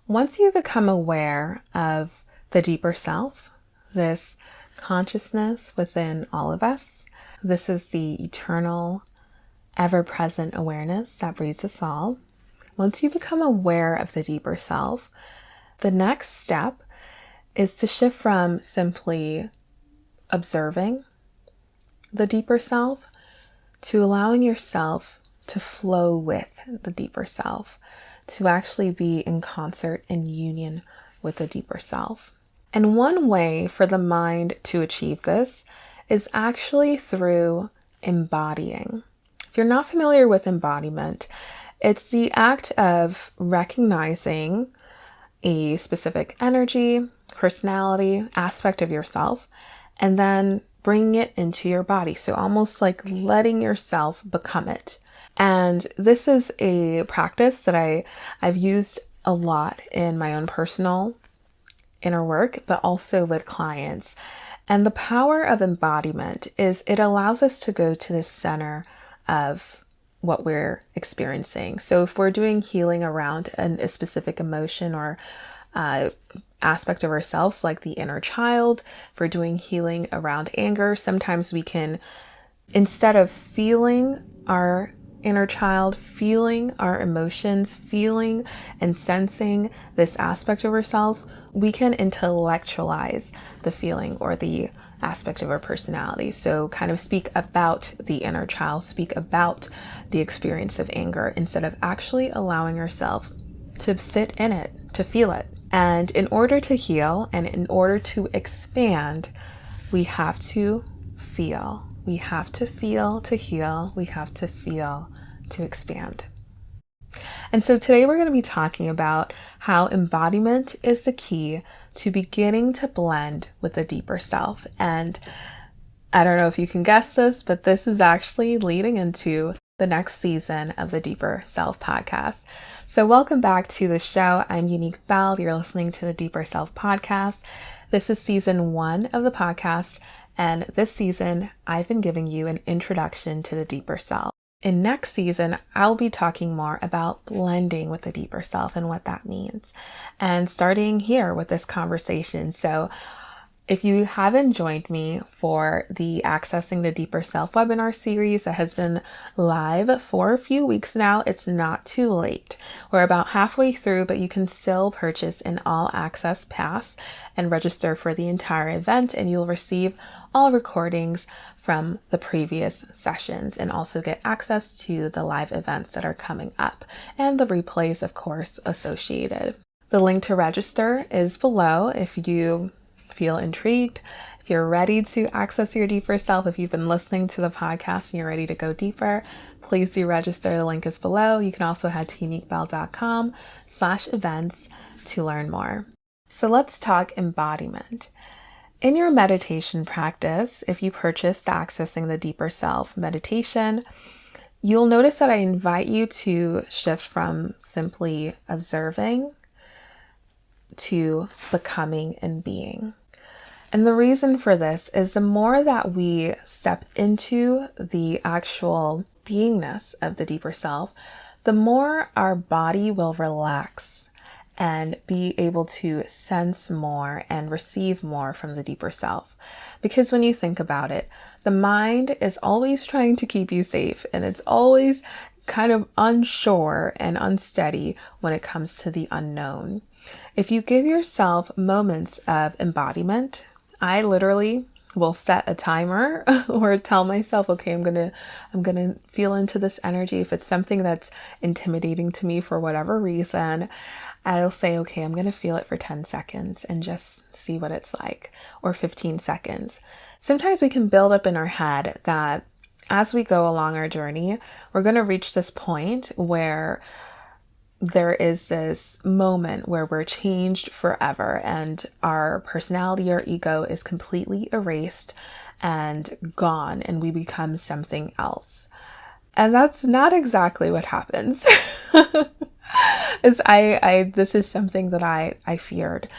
Once you become aware of the deeper self, this consciousness within all of us, this is the eternal, ever-present awareness that breathes us all. Once you become aware of the deeper self, the next step is to shift from simply observing the deeper self to allowing yourself to flow with the deeper self, to actually be in concert and union with the deeper self. And one way for the mind to achieve this is actually through embodying. If you're not familiar with embodiment, it's the act of recognizing a specific energy, personality, aspect of yourself, and then bringing it into your body. So almost like letting yourself become it. And this is a practice that I've used a lot in my own personal inner work, but also with clients. And the power of embodiment is it allows us to go to the center of what we're experiencing. So if we're doing healing around a specific emotion or aspect of ourselves, like the inner child, if we're doing healing around anger, sometimes we can, instead of feeling our inner child, feeling our emotions, feeling and sensing this aspect of ourselves, we can intellectualize the feeling or the aspect of our personality. So kind of speak about the inner child, speak about the experience of anger, instead of actually allowing ourselves to sit in it, to feel it. And in order to heal and in order to expand, we have to feel. We have to feel to heal. We have to feel to expand. And so today we're going to be talking about how embodiment is the key to beginning to blend with the deeper self. And I don't know if you can guess this, but this is actually leading into the next season of the Deeper Self podcast. So welcome back to the show. I'm Yanique Bell. You're listening to the Deeper Self podcast. This is season 1 of the podcast. And this season, I've been giving you an introduction to the deeper self. In next season, I'll be talking more about blending with the deeper self and what that means. And starting here with this conversation. So if you haven't joined me for the Accessing the Deeper Self webinar series that has been live for a few weeks now, it's not too late. We're about halfway through, but you can still purchase an all access pass and register for the entire event, and you'll receive all recordings from the previous sessions and also get access to the live events that are coming up and the replays, of course, associated. The link to register is below if you feel intrigued, if you're ready to access your deeper self, if you've been listening to the podcast and you're ready to go deeper, please do register. The link is below. You can also head to yaniquebell.com/events to learn more. So let's talk embodiment. In your meditation practice, if you purchase the Accessing the Deeper Self meditation, you'll notice that I invite you to shift from simply observing to becoming and being. And the reason for this is the more that we step into the actual beingness of the deeper self, the more our body will relax and be able to sense more and receive more from the deeper self. Because when you think about it, the mind is always trying to keep you safe, and it's always kind of unsure and unsteady when it comes to the unknown. If you give yourself moments of embodiment, I literally will set a timer or tell myself, okay, I'm gonna feel into this energy. If it's something that's intimidating to me for whatever reason, I'll say, okay, I'm gonna feel it for 10 seconds and just see what it's like, or 15 seconds. Sometimes we can build up in our head that as we go along our journey, we're gonna reach this point where there is this moment where we're changed forever and our personality or ego is completely erased and gone, and we become something else. And that's not exactly what happens. This is something that I feared,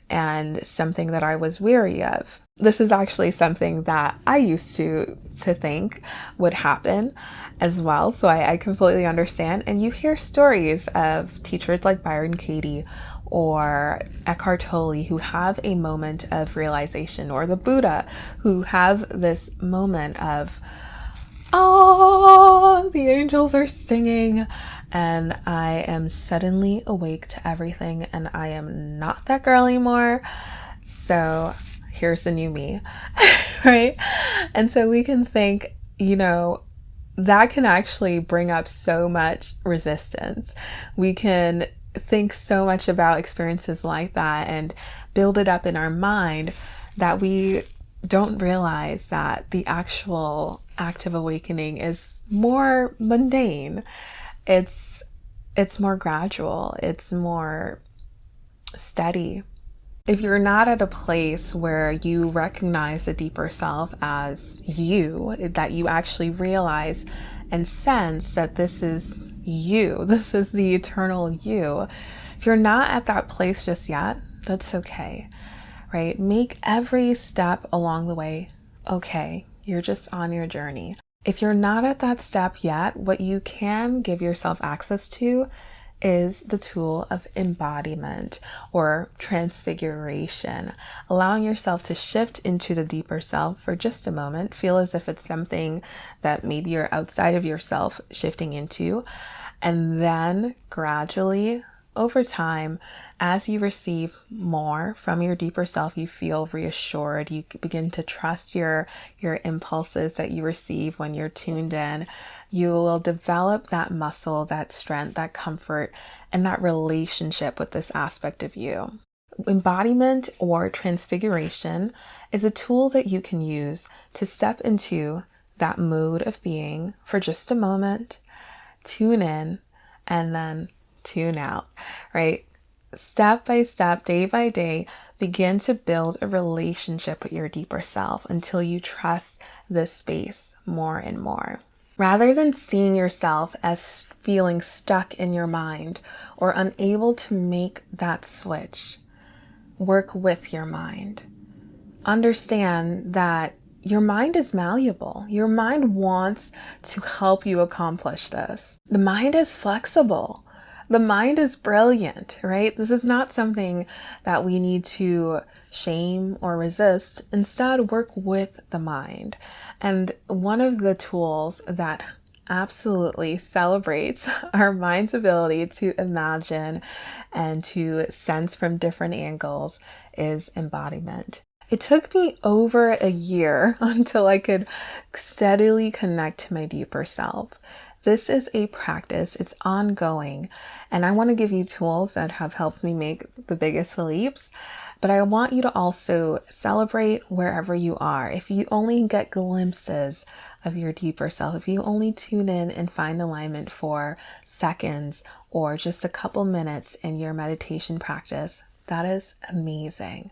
and something that I was weary of. This is actually something that I used to think would happen. as well. So I completely understand. And you hear stories of teachers like Byron Katie or Eckhart Tolle who have a moment of realization, or the Buddha who have this moment of, oh, the angels are singing and I am suddenly awake to everything and I am not that girl anymore. So here's the new me, right? And so we can think, that can actually bring up so much resistance. We can think so much about experiences like that and build it up in our mind that we don't realize that the actual act of awakening is more mundane. It's more gradual. It's more steady. If you're not at a place where you recognize the deeper self as you, that you actually realize and sense that this is you, this is the eternal you, if you're not at that place just yet, that's okay, right? Make every step along the way okay. You're just on your journey. If you're not at that step yet, what you can give yourself access to is the tool of embodiment or transfiguration, allowing yourself to shift into the deeper self for just a moment. Feel as if it's something that maybe you're outside of yourself shifting into, and then gradually over time, as you receive more from your deeper self, you feel reassured. You begin to trust your impulses that you receive when you're tuned in. You will develop that muscle, that strength, that comfort, and that relationship with this aspect of you. Embodiment or transfiguration is a tool that you can use to step into that mode of being for just a moment, tune in, and then tune out, right? Step by step, day by day, begin to build a relationship with your deeper self until you trust this space more and more. Rather than seeing yourself as feeling stuck in your mind or unable to make that switch, work with your mind. Understand that your mind is malleable. Your mind wants to help you accomplish this. The mind is flexible. The mind is brilliant, right? This is not something that we need to shame or resist. Instead, work with the mind. And one of the tools that absolutely celebrates our mind's ability to imagine and to sense from different angles is embodiment. It took me over a year until I could steadily connect to my deeper self. This is a practice, it's ongoing, and I want to give you tools that have helped me make the biggest leaps, but I want you to also celebrate wherever you are. If you only get glimpses of your deeper self, if you only tune in and find alignment for seconds or just a couple minutes in your meditation practice, that is amazing.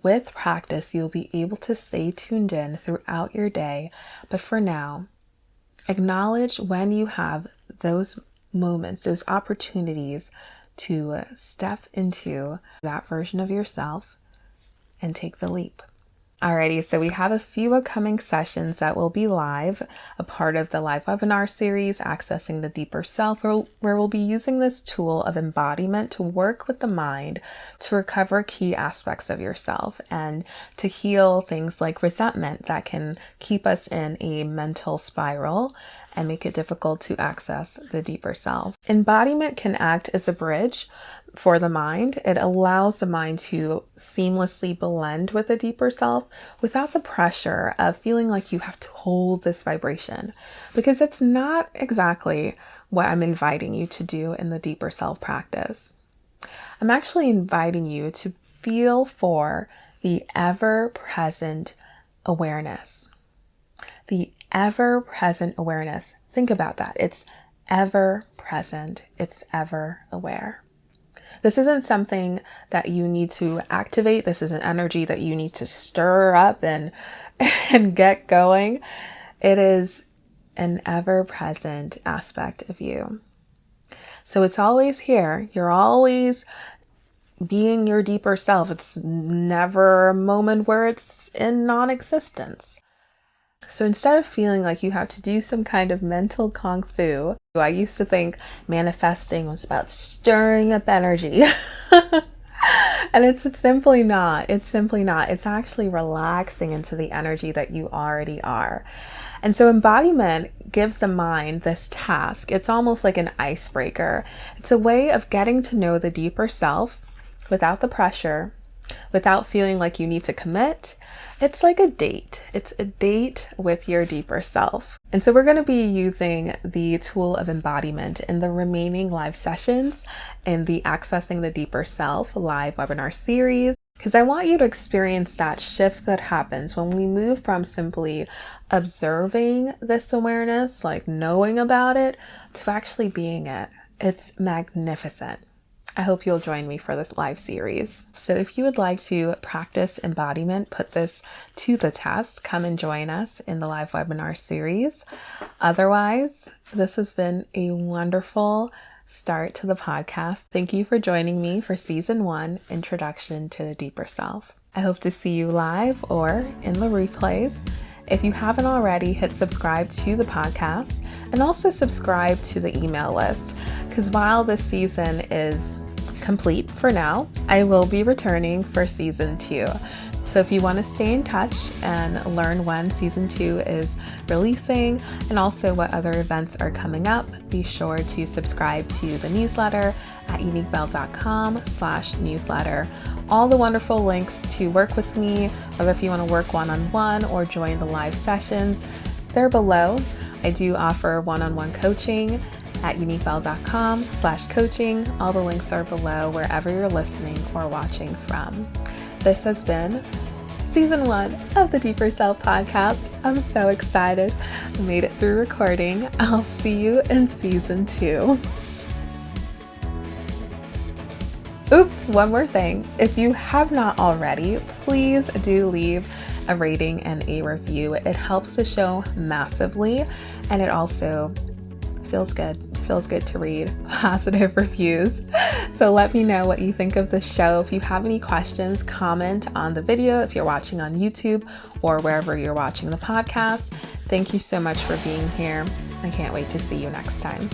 With practice, you'll be able to stay tuned in throughout your day, but for now, acknowledge when you have those moments, those opportunities to step into that version of yourself and take the leap. Alrighty, so we have a few upcoming sessions that will be live, a part of the live webinar series, Accessing the Deeper Self, where we'll be using this tool of embodiment to work with the mind to recover key aspects of yourself and to heal things like resentment that can keep us in a mental spiral and make it difficult to access the deeper self. Embodiment can act as a bridge for the mind. It allows the mind to seamlessly blend with the deeper self without the pressure of feeling like you have to hold this vibration, because it's not exactly what I'm inviting you to do in the deeper self practice. I'm actually inviting you to feel for the ever-present awareness. The ever-present awareness. Think about that. It's ever present. It's ever aware. This isn't something that you need to activate. This isn't energy that you need to stir up and get going. It is an ever-present aspect of you. So it's always here. You're always being your deeper self. It's never a moment where it's in non-existence. So instead of feeling like you have to do some kind of mental kung fu, I used to think manifesting was about stirring up energy. And it's simply not. It's simply not. It's actually relaxing into the energy that you already are. And so embodiment gives the mind this task. It's almost like an icebreaker. It's a way of getting to know the deeper self without the pressure, without feeling like you need to commit. It's like a date. It's a date with your deeper self. And so we're going to be using the tool of embodiment in the remaining live sessions in the Accessing the Deeper Self live webinar series, because I want you to experience that shift that happens when we move from simply observing this awareness, like knowing about it, to actually being it. It's magnificent. I hope you'll join me for this live series. So if you would like to practice embodiment, put this to the test, come and join us in the live webinar series. Otherwise, this has been a wonderful start to the podcast. Thank you for joining me for Season 1, Introduction to the Deeper Self. I hope to see you live or in the replays. If you haven't already, hit subscribe to the podcast and also subscribe to the email list, because while this season is complete for now, I will be returning for Season 2. So if you want to stay in touch and learn when Season 2 is releasing and also what other events are coming up, be sure to subscribe to the newsletter at yaniquebell.com/newsletter. All the wonderful links to work with me, whether if you want to work one-on-one or join the live sessions, they're below. I do offer one-on-one coaching at yaniquebell.com/coaching. All the links are below wherever you're listening or watching from. This has been Season 1 of the Deeper Self podcast. I'm so excited. I made it through recording. I'll see you in Season 2. Oop, one more thing. If you have not already, please do leave a rating and a review. It helps the show massively, and it also feels good. Feels good to read positive reviews. So let me know what you think of the show. If you have any questions, comment on the video if you're watching on YouTube or wherever you're watching the podcast. Thank you so much for being here. I can't wait to see you next time.